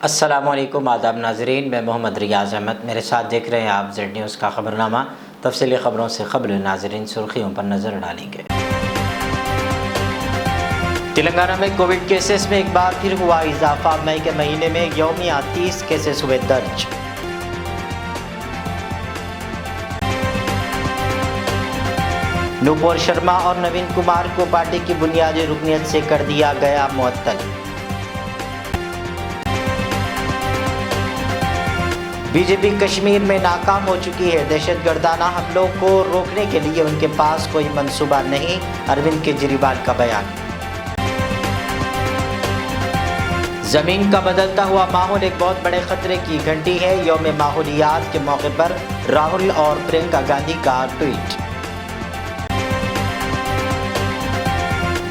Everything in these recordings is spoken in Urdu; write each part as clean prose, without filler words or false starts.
السلام علیکم آداب ناظرین، میں محمد ریاض احمد، میرے ساتھ دیکھ رہے ہیں آپ زیڈ نیوز کا خبرنامہ۔ تفصیلی خبروں سے قبل ناظرین سرخیوں پر نظر ڈالیں گے۔ تلنگانہ میں کووڈ کیسز میں ایک بار پھر ہوا اضافہ، مئی کے مہینے میں یومیہ 30 کیسز ہوئے درج۔ نوپور شرما اور نوین کمار کو پارٹی کی بنیادی رکنیت سے کر دیا گیا معطل۔ بی جے پی کشمیر میں ناکام ہو چکی ہے، دہشت گردانہ حملوں کو روکنے کے لیے ان کے پاس کوئی منصوبہ نہیں، اروند کیجریوال کا بیان۔ زمین کا بدلتا ہوا ماحول ایک بہت بڑے خطرے کی گھنٹی ہے، یوم ماحولیات کے موقع پر راہل اور پرینکا گاندھی کا ٹویٹ۔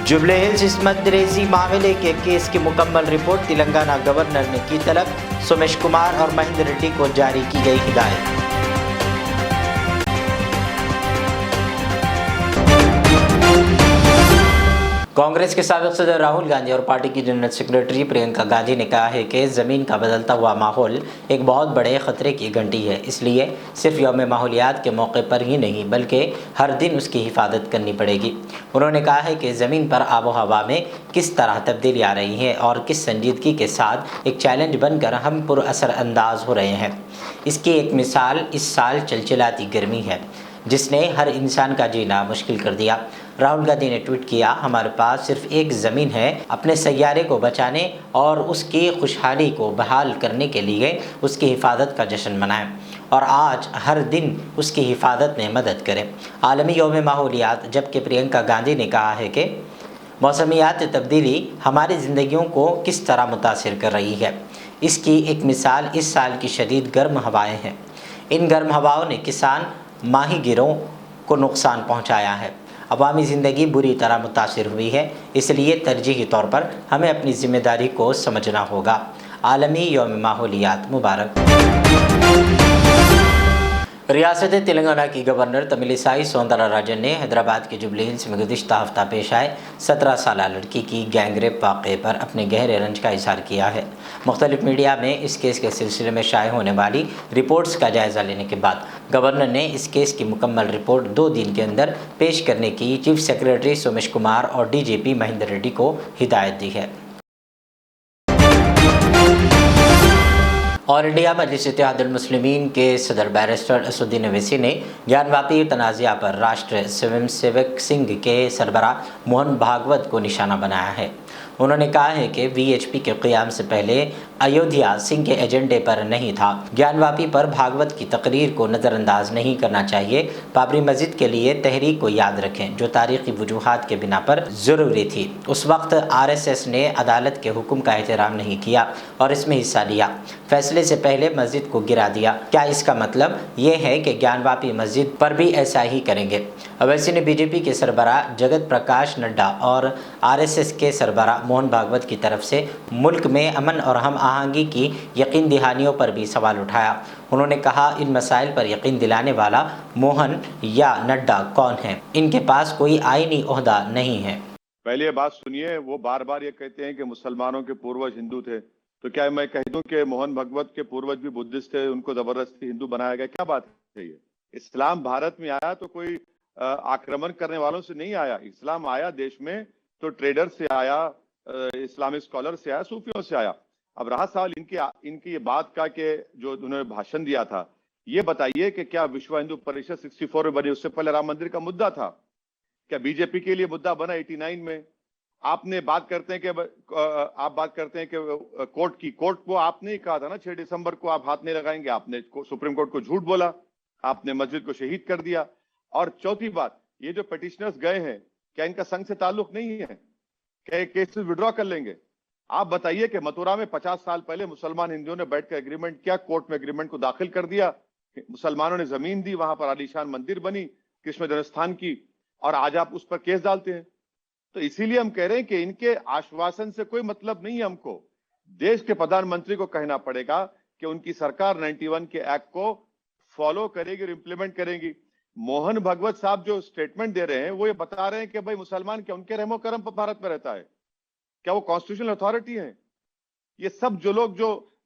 جبلی ہلز عصمت ریزی معاملے کے کیس کی مکمل رپورٹ تلنگانہ گورنر نے کی طلب، سومیش کمار اور مہندر ریڈی کو جاری کی گئی ہدایت۔ کانگریس کے سابق صدر راہل گاندھی اور پارٹی کی جنرل سیکرٹری پرینکا گاندھی نے کہا ہے کہ زمین کا بدلتا ہوا ماحول ایک بہت بڑے خطرے کی گھنٹی ہے، اس لیے صرف یوم ماحولیات کے موقع پر ہی نہیں بلکہ ہر دن اس کی حفاظت کرنی پڑے گی۔ انہوں نے کہا ہے کہ زمین پر آب و ہوا میں کس طرح تبدیلی آ رہی ہے اور کس سنجیدگی کے ساتھ ایک چیلنج بن کر ہم پر اثر انداز ہو رہے ہیں۔ اس کی ایک مثال اس سال چلچلاتی گرمی ہے، جس نے ہر انسان کا جینا مشکل کر دیا۔ راہل گاندھی نے ٹویٹ کیا، ہمارے پاس صرف ایک زمین ہے، اپنے سیارے کو بچانے اور اس کی خوشحالی کو بحال کرنے کے لیے اس کی حفاظت کا جشن منائیں اور آج ہر دن اس کی حفاظت میں مدد کریں۔ عالمی یوم ماحولیات۔ جبکہ پرینکا گاندھی نے کہا ہے کہ موسمیاتی تبدیلی ہماری زندگیوں کو کس طرح متاثر کر رہی ہے، اس کی ایک مثال اس سال کی شدید گرم ہوائیں ہیں۔ ان گرم ہواؤں نے کسان، ماہی گیروں کو نقصان پہنچایا ہے، عوامی زندگی بری طرح متاثر ہوئی ہے، اس لیے ترجیحی طور پر ہمیں اپنی ذمہ داری کو سمجھنا ہوگا۔ عالمی یوم ماحولیات مبارک۔ ریاست تلنگانہ کی گورنر تمل سائی سوندرا راجن نے حیدرآباد کے جبلی ہلز میں گزشتہ ہفتہ پیش آئے 17 سالہ لڑکی کی گینگ ریپ واقعے پر اپنے گہرے رنج کا اظہار کیا ہے۔ مختلف میڈیا میں اس کیس کے سلسلے میں شائع ہونے والی رپورٹس کا جائزہ لینے کے بعد گورنر نے اس کیس کی مکمل رپورٹ 2 دن کے اندر پیش کرنے کی چیف سیکرٹری سومیش کمار اور ڈی جی پی مہندر ریڈی کو ہدایت دی ہے۔ آل انڈیا مجلس اتحاد المسلمین کے صدر بیرسٹر اسدالدین اویسی نے گیان واپی تنازعہ پر راشٹر سویم سیوک سنگھ کے سربراہ موہن بھاگوت کو نشانہ بنایا ہے۔ انہوں نے کہا ہے کہ وی ایچ پی کے قیام سے پہلے ایودھیا سنگھ کے ایجنڈے پر نہیں تھا۔ گیان واپی پر بھاگوت کی تقریر کو نظر انداز نہیں کرنا چاہیے۔ بابری مسجد کے لیے تحریک کو یاد رکھیں، جو تاریخی وجوہات کے بنا پر ضروری تھی۔ اس وقت آر ایس ایس نے عدالت کے حکم کا احترام نہیں کیا اور اس میں حصہ لیا، فیصلے سے پہلے مسجد کو گرا دیا۔ کیا اس کا مطلب یہ ہے کہ گیان واپی مسجد پر بھی ایسا ہی کریں گے؟ اویسی نے بی جے پی کے سربراہ جگت پرکاش نڈا اور آر ایس ایس کے سربراہ موہن بھاگوت کی طرف سے ملک میں امن اور ہم آہنگی کی یقین دہانیوں پر بھی سوال اٹھایا۔ انہوں نے کہا، ان مسائل پر یقین دلانے والا موہن یا نڈا کون ہیں؟ ان کے پاس کوئی آئینی عہدہ نہیں ہے۔ پہلے یہ بات سنیے، وہ بار بار یہ کہتے ہیں کہ مسلمانوں کے پوروج ہندو تھے، تو کیا میں کہہ دوں کہ موہن بھاگوت کے پوروج بھی بدھسٹ تھے، ان کو زبردستی ہندو بنایا گیا؟ کیا بات ہے یہ؟ اسلام بھارت میں آیا تو کوئی آکرمن کرنے والوں سے نہیں آیا۔ اسلام آیا دیش میں تو ٹریڈر سے آیا، اسلامک اسکالر سے آیا، صوفیوں سے آیا۔ اب رہا سوال ان کی یہ بات کا کہ جو انہوں نے بھاشن دیا تھا، یہ بتائیے کہ کیا وشو ہندو پریشد 64 میں بنی، اس سے پہلے رام مندر کا مدعا تھا؟ کیا بی جے پی کے لیے مدعا بنا 89 میں؟ آپ بات کرتے ہیں کہ کورٹ کو آپ نے کہا تھا نا 6 دسمبر کو آپ ہاتھ نہیں لگائیں گے، آپ نے سپریم کورٹ کو جھوٹ بولا، آپ نے مسجد کو شہید کر دیا۔ اور چوتھی بات، یہ جو پیٹیشنرز گئے ہیں، کیا ان کا سنگھ سے تعلق نہیں ہے؟ کیا یہ کیسز وڈرا کر لیں گے؟ آپ بتائیے کہ متھرا میں 50 سال پہلے مسلمان ہندوؤں نے بیٹھ کر ایگریمنٹ کیا، کورٹ میں ایگریمنٹ کو داخل کر دیا، مسلمانوں نے زمین دی، وہاں پر عالیشان مندر بنی کرشن جنمستھان کی، اور آج آپ اس پر کیس ڈالتے ہیں۔ تو اسی لیے ہم کہہ رہے ہیں کہ ان کے آشواسن سے کوئی مطلب نہیں ہے۔ ہم کو دیش کے پردھان منتری کو کہنا پڑے گا کہ ان کی سرکار 91 کے ایکٹ کو فالو کرے گی اور امپلیمنٹ کرے گی۔ موہن بھاگوت صاحب جو سٹیٹمنٹ دے رہے ہیں، وہ یہ بتا رہے ہیں کہ بھائی مسلمان کیا ان کے رحم و کرم پر بھارت میں رہتا ہے؟ کیا وہ کانسٹیٹیوشنل اتھارٹی ہیں؟ یہ سب جو لوگ جو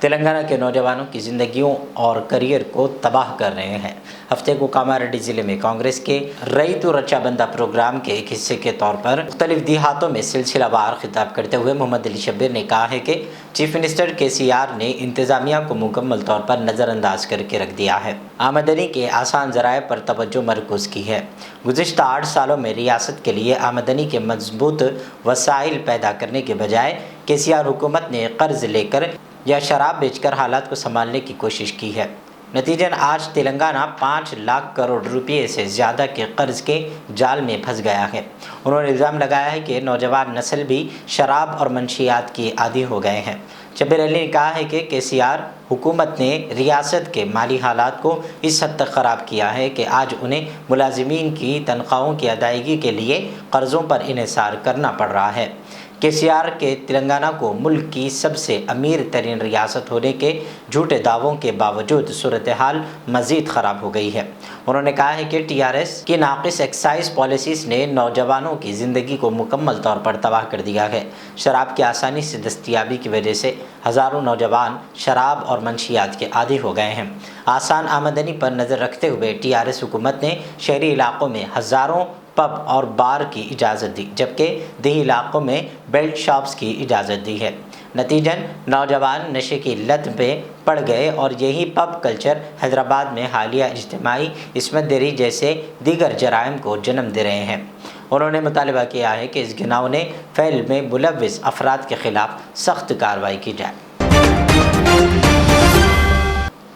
تلنگانہ کے نوجوانوں کی زندگیوں اور کریئر کو تباہ کر رہے ہیں۔ ہفتے کو کاماریڈی ضلع میں کانگریس کے ریتو رچا بندہ پروگرام کے ایک حصے کے طور پر مختلف دیہاتوں میں سلسلہ وار خطاب کرتے ہوئے محمد علی شبیر نے کہا ہے کہ چیف منسٹر KCR نے انتظامیہ کو مکمل طور پر نظر انداز کر کے رکھ دیا ہے، آمدنی کے آسان ذرائع پر توجہ مرکوز کی ہے۔ گزشتہ 8 سالوں میں ریاست کے لیے آمدنی کے مضبوط وسائل پیدا کرنے کے بجائے KCR حکومت نے قرض لے کر یا شراب بیچ کر حالات کو سنبھالنے کی کوشش کی ہے۔ نتیجاً آج تلنگانہ 5 لاکھ کروڑ روپے سے زیادہ کے قرض کے جال میں پھنس گیا ہے۔ انہوں نے الزام لگایا ہے کہ نوجوان نسل بھی شراب اور منشیات کی عادی ہو گئے ہیں۔ شبیر علی نے کہا ہے کہ KCR حکومت نے ریاست کے مالی حالات کو اس حد تک خراب کیا ہے کہ آج انہیں ملازمین کی تنخواہوں کی ادائیگی کے لیے قرضوں پر انحصار کرنا پڑ رہا ہے۔ KCR کے تلنگانہ کو ملک کی سب سے امیر ترین ریاست ہونے کے جھوٹے دعووں کے باوجود صورتحال مزید خراب ہو گئی ہے۔ انہوں نے کہا ہے کہ TRS کی ناقص ایکسائز پالیسیز نے نوجوانوں کی زندگی کو مکمل طور پر تباہ کر دیا ہے۔ شراب کی آسانی سے دستیابی کی وجہ سے ہزاروں نوجوان شراب اور منشیات کے عادی ہو گئے ہیں۔ آسان آمدنی پر نظر رکھتے ہوئے TRS حکومت نے شہری علاقوں میں ہزاروں پب اور بار کی اجازت دی، جبکہ دیہی علاقوں میں بیلٹ شاپس کی اجازت دی ہے۔ نتیجاً نوجوان نشے کی لت پہ پڑ گئے اور یہی پب کلچر حیدرآباد میں حالیہ اجتماعی عصمت دری جیسے دیگر جرائم کو جنم دے رہے ہیں۔ انہوں نے مطالبہ کیا ہے کہ اس گھناؤنے فعل میں ملوث افراد کے خلاف سخت کارروائی کی جائے۔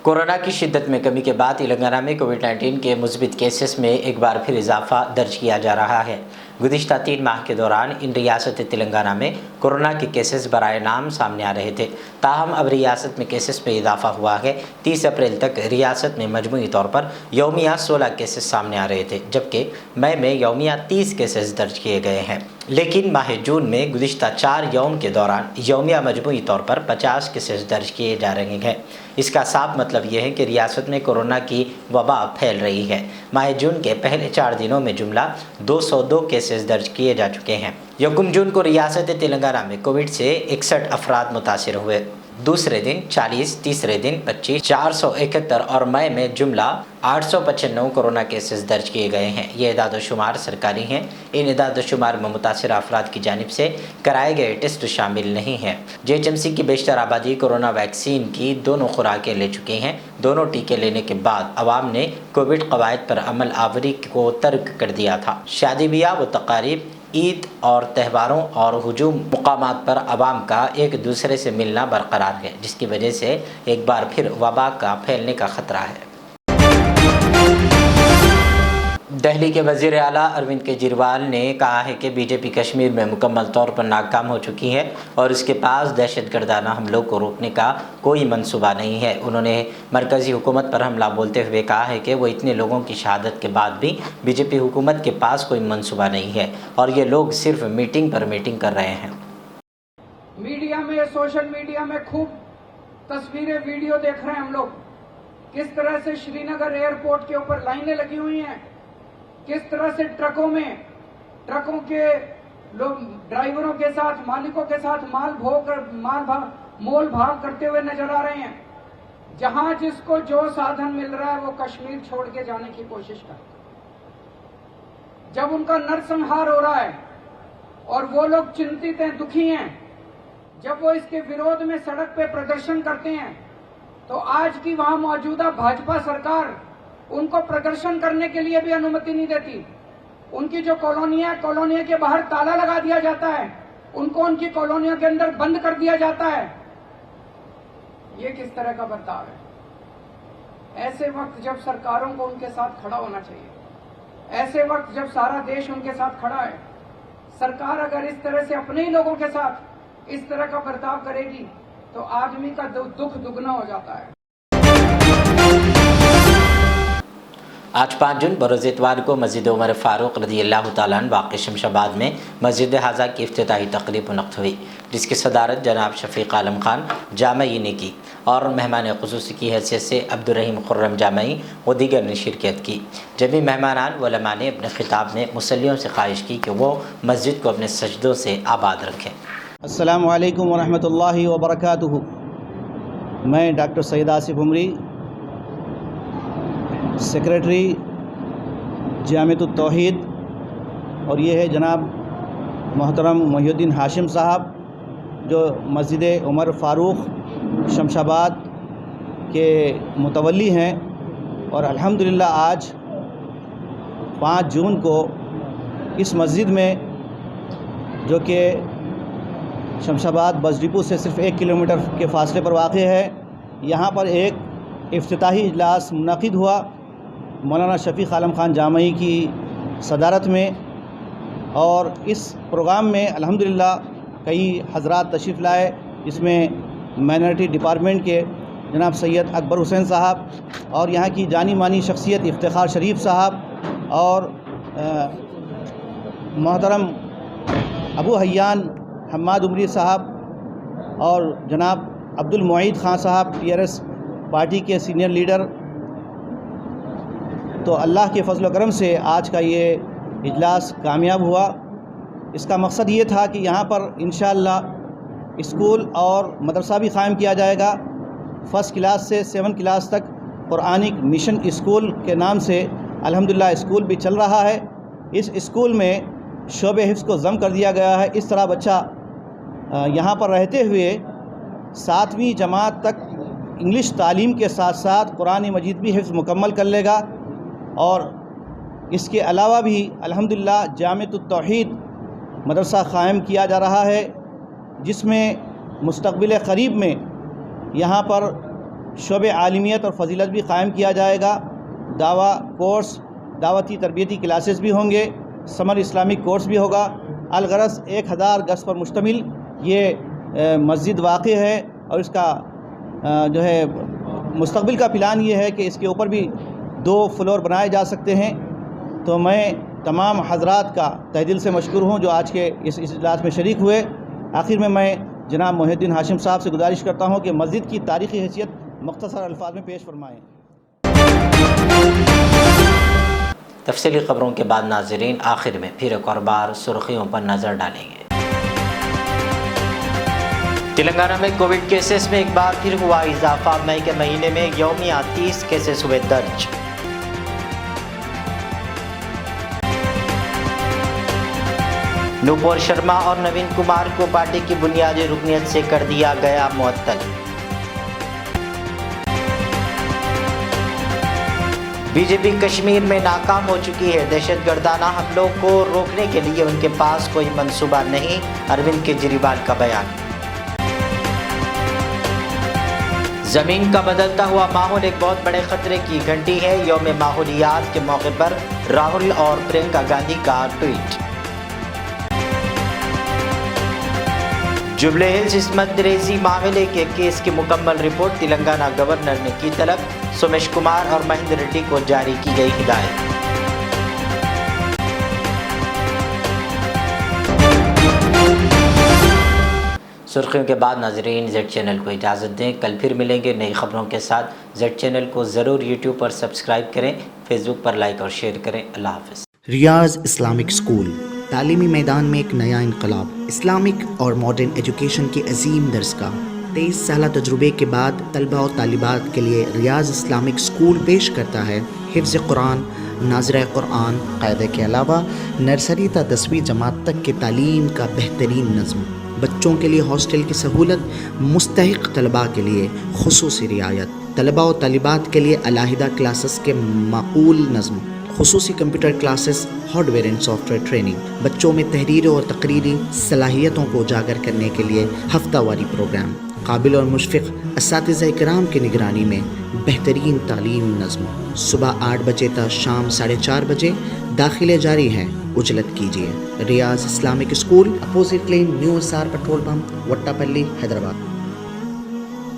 کورونا کی شدت میں کمی کے بعد تلنگانہ میں کووڈ-19 کے مثبت کیسز میں ایک بار پھر اضافہ درج کیا جا رہا ہے۔ گزشتہ 3 ماہ کے دوران ان ریاست تلنگانہ میں کورونا کے کیسز برائے نام سامنے آ رہے تھے، تاہم اب ریاست میں کیسز میں اضافہ ہوا ہے۔ 30 اپریل تک ریاست میں مجموعی طور پر یومیہ 16 کیسز سامنے آ رہے تھے، جبکہ مئی میں یومیہ 30 کیسز درج کیے گئے ہیں۔ لیکن ماہ جون میں گزشتہ 4 یوم کے دوران یومیہ مجموعی طور پر 50 کیسز درج کیے جا رہے ہیں۔ اس کا صاف مطلب یہ ہے کہ ریاست میں کورونا کی وبا پھیل رہی ہے۔ ماہ جون کے پہلے 4 دنوں میں جملہ 202 کیسز درج کیے جا چکے ہیں۔ یکم جون کو ریاست تلنگانہ میں کووڈ سے 61 افراد متاثر ہوئے، دوسرے دن 40، تیسرے دن 25، 471 اور مئی میں جملہ 895 کورونا کیسز درج کیے گئے ہیں۔ یہ اعداد و شمار سرکاری ہیں۔ ان اعداد و شمار میں متاثرہ افراد کی جانب سے کرائے گئے ٹیسٹ شامل نہیں ہیں۔ JHMC کی بیشتر آبادی کورونا ویکسین کی دونوں خوراکیں لے چکی ہیں۔ دونوں ٹیکے لینے کے بعد عوام نے کووڈ قواعد پر عمل آوری کو ترک کر دیا تھا۔ شادی بیاہ و تقاریب، عید اور تہواروں اور ہجوم مقامات پر عوام کا ایک دوسرے سے ملنا برقرار ہے، جس کی وجہ سے ایک بار پھر وبا کا پھیلنے کا خطرہ ہے۔ دہلی کے وزیر اعلیٰ اروند کیجریوال نے کہا ہے کہ BJP کشمیر میں مکمل طور پر ناکام ہو چکی ہے اور اس کے پاس دہشت گردانہ حملوں کو روکنے کا کوئی منصوبہ نہیں ہے۔ انہوں نے مرکزی حکومت پر حملہ بولتے ہوئے کہا ہے کہ وہ اتنے لوگوں کی شہادت کے بعد بھی BJP حکومت کے پاس کوئی منصوبہ نہیں ہے اور یہ لوگ صرف میٹنگ پر میٹنگ کر رہے ہیں۔ میڈیا میں، سوشل میڈیا میں خوب تصویریں، ویڈیو دیکھ رہے ہیں ہم لوگ، کس طرح سے شری نگر ایئرپورٹ کے اوپر لائنیں لگی ہوئی ہیں، کس طرح سے ٹرکوں کے لوگ ڈرائیوروں کے ساتھ، مالکوں کے ساتھ مول بھاگ کرتے ہوئے نظر آ رہے ہیں۔ جہاں جس کو جو سادھن مل رہا ہے وہ کشمیر چھوڑ کے جانے کی کوشش کر، جب ان کا نرسنہار ہو رہا ہے اور وہ لوگ چنتت ہیں، دکھی ہیں، جب وہ اس کے وروධ میں سڑک پہ پردرشن کرتے ہیں تو آج کی وہاں موجودہ بھاجپا سرکار ان کو پردرشن کرنے کے لیے بھی انومتی نہیں دیتی۔ ان کی جو کالونیاں کے باہر تالا لگا دیا جاتا ہے، ان کو ان کی کالونیوں کے اندر بند کر دیا جاتا ہے۔ یہ کس طرح کا برتاؤ ہے؟ ایسے وقت جب سرکاروں کو ان کے ساتھ کھڑا ہونا چاہیے، ایسے وقت جب سارا دیش ان کے ساتھ کھڑا ہے، سرکار اگر اس طرح سے اپنے ہی لوگوں کے ساتھ اس طرح کا برتاؤ کرے گی تو آدمی کا دکھ دگنا ہو جاتا ہے۔ آج 5 جون بروز اتوار کو مسجد عمر فاروق رضی اللہ تعالیٰ عنہ واقع شمشاباد میں مسجد حاضہ کی افتتاحی تقریب منعقد ہوئی، جس کی صدارت جناب شفیق عالم خان جامعی نے کی اور مہمان خصوصی کی حیثیت سے عبدالرحیم خرم جامعی و دیگر نے شرکت کی۔ جبھی مہمانان و علماء نے اپنے خطاب میں مصلیوں سے خواہش کی کہ وہ مسجد کو اپنے سجدوں سے آباد رکھیں۔ السلام علیکم ورحمۃ اللہ وبرکاتہ۔ میں ڈاکٹر سید آصف عمری، سیکریٹری جامعۃ التوحید، اور یہ ہے جناب محترم محی الدین ہاشم صاحب جو مسجد عمر فاروق شمس آباد کے متولی ہیں، اور الحمدللہ آج 5 جون کو اس مسجد میں جو کہ شمس آباد بس ڈپو سے صرف 1 کلومیٹر کے فاصلے پر واقع ہے، یہاں پر ایک افتتاحی اجلاس منعقد ہوا مولانا شفیق عالم خان جامعی کی صدارت میں، اور اس پروگرام میں الحمدللہ کئی حضرات تشریف لائے، اس میں مائنرٹی ڈپارٹمنٹ کے جناب سید اکبر حسین صاحب اور یہاں کی جانی مانی شخصیت افتخار شریف صاحب اور محترم ابو حیان حماد عمری صاحب اور جناب عبد المعید خان صاحب TRS پارٹی کے سینئر لیڈر۔ تو اللہ کے فضل و کرم سے آج کا یہ اجلاس کامیاب ہوا۔ اس کا مقصد یہ تھا کہ یہاں پر انشاءاللہ اسکول اور مدرسہ بھی قائم کیا جائے گا۔ 1 کلاس سے 7 کلاس تک قرآنک مشن اسکول کے نام سے الحمدللہ اسکول بھی چل رہا ہے۔ اس اسکول میں شعبہ حفظ کو ضم کر دیا گیا ہے، اس طرح بچہ یہاں پر رہتے ہوئے 7ویں جماعت تک انگلش تعلیم کے ساتھ ساتھ قرآن مجید بھی حفظ مکمل کر لے گا، اور اس کے علاوہ بھی الحمدللہ جامعۃ التوحید مدرسہ قائم کیا جا رہا ہے، جس میں مستقبل قریب میں یہاں پر شعبہ عالمیت اور فضیلت بھی قائم کیا جائے گا۔ دعویٰ کورس، دعوتی تربیتی کلاسز بھی ہوں گے، سمر اسلامک کورس بھی ہوگا۔ الغرض 1000 گز پر مشتمل یہ مسجد واقع ہے، اور اس کا جو ہے مستقبل کا پلان یہ ہے کہ اس کے اوپر بھی 2 فلور بنائے جا سکتے ہیں۔ تو میں تمام حضرات کا تہ دل سے مشکور ہوں جو آج کے اس اجلاس میں شریک ہوئے۔ آخر میں جناب محی الدین ہاشم صاحب سے گزارش کرتا ہوں کہ مسجد کی تاریخی حیثیت مختصر الفاظ میں پیش فرمائیں۔ تفصیلی خبروں کے بعد ناظرین آخر میں پھر ایک اور بار سرخیوں پر نظر ڈالیں گے۔ تلنگانہ میں کووڈ کیسز میں ایک بار پھر ہوا اضافہ، مئی کے مہینے میں یومیہ 30 کیسز ہوئے درج۔ نوپور شرما اور نوین کمار کو پارٹی کی بنیادی رکنیت سے کر دیا گیا معطل۔ بی جے پی کشمیر میں ناکام ہو چکی ہے، دہشت گردانہ حملوں کو روکنے کے لیے ان کے پاس کوئی منصوبہ نہیں، اروند کیجریوال کا بیان۔ زمین کا بدلتا ہوا ماحول ایک بہت بڑے خطرے کی گھنٹی ہے، یوم ماحولیات کے موقع پر راہل اور پرینکا گاندھی کا ٹویٹ۔ جبلی ہلز عصمت ریزی معاملے کے کیس کی مکمل رپورٹ تلنگانہ گورنر نے کی طلب، سومیش کمار اور مہندر ریڈی کو جاری کی گئی ہدایت۔ سرخیوں کے بعد ناظرین زیڈ چینل کو اجازت دیں، کل پھر ملیں گے نئی خبروں کے ساتھ۔ زیڈ چینل کو ضرور یوٹیوب پر سبسکرائب کریں، فیس بک پر لائک اور شیئر کریں۔ اللہ حافظ۔ ریاض اسلامک اسکول تعلیمی میدان میں ایک نیا انقلاب، اسلامک اور ماڈرن ایجوکیشن کی عظیم درسگاہ۔ 23 سالہ تجربے کے بعد طلبہ اور طالبات کے لیے ریاض اسلامک اسکول پیش کرتا ہے حفظ قرآن، ناظرہ قرآن، قاعدے کے علاوہ نرسری تا 10ویں جماعت تک کی تعلیم کا بہترین نظم۔ بچوں کے لیے ہاسٹل کی سہولت، مستحق طلباء کے لیے خصوصی رعایت، طلباء و طالبات کے لیے علیحدہ کلاسز کے معقول نظم، خصوصی computer classes, hard where and soft where training, بچوں میں تحریری اور تقریری صلاحیتوں کو اجاگر کرنے کے لیے ہفتہ واری پروگرام، قابل اور مشفق اساتذہ کرام کی نگرانی میں بہترین تعلیم نظم۔ صبح 8 بجے تا شام 4:30 بجے داخلے جاری ہیں، اجلت کیجیے۔ Riyaz Islamic school, opposite lane, new SR petrol pump, Watapalli, Hyderabad.